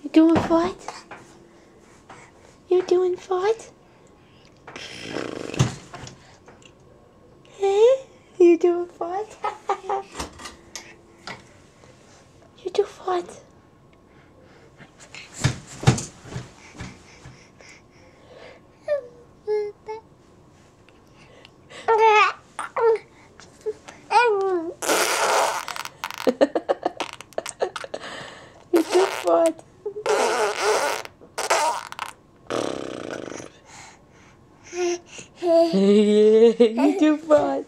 You doing what? You doing what? Huh? You doing what? You do what? You do what? You do what?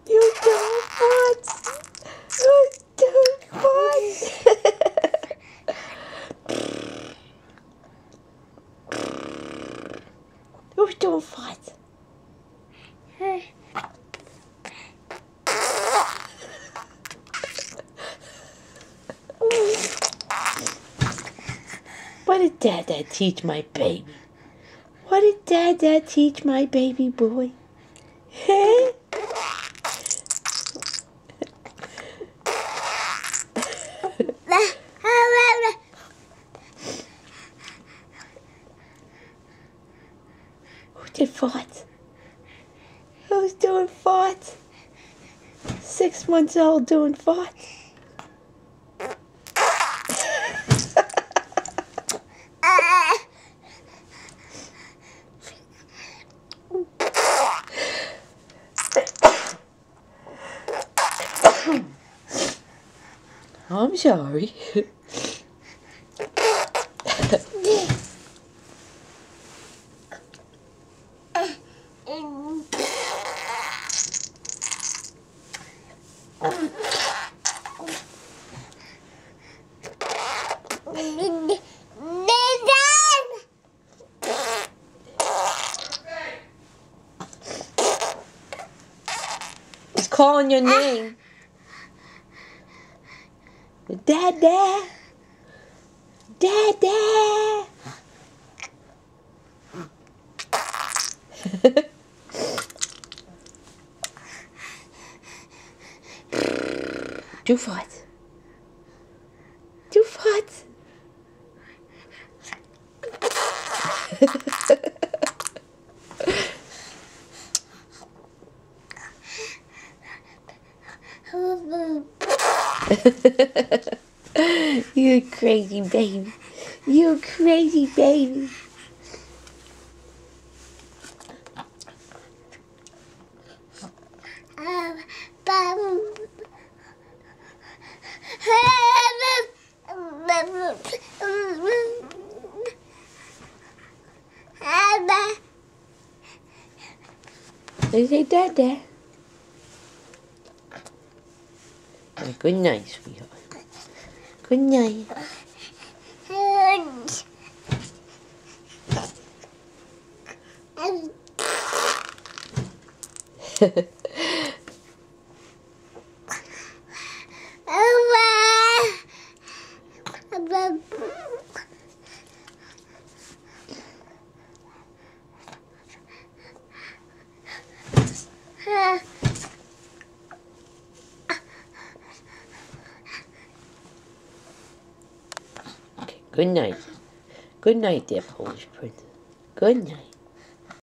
You do what? You do what? You do what? What did Dad teach my baby? What did Dad teach my baby boy? Huh? Who did what? Who's doing what? 6 months old doing what? I'm sorry. He's calling your name. Dada! Dada! Do what? Do what? You crazy baby. You crazy baby. They say Dada. Good night, sweetheart. Good night. Good night. Good night, dear Polish prince. Good night.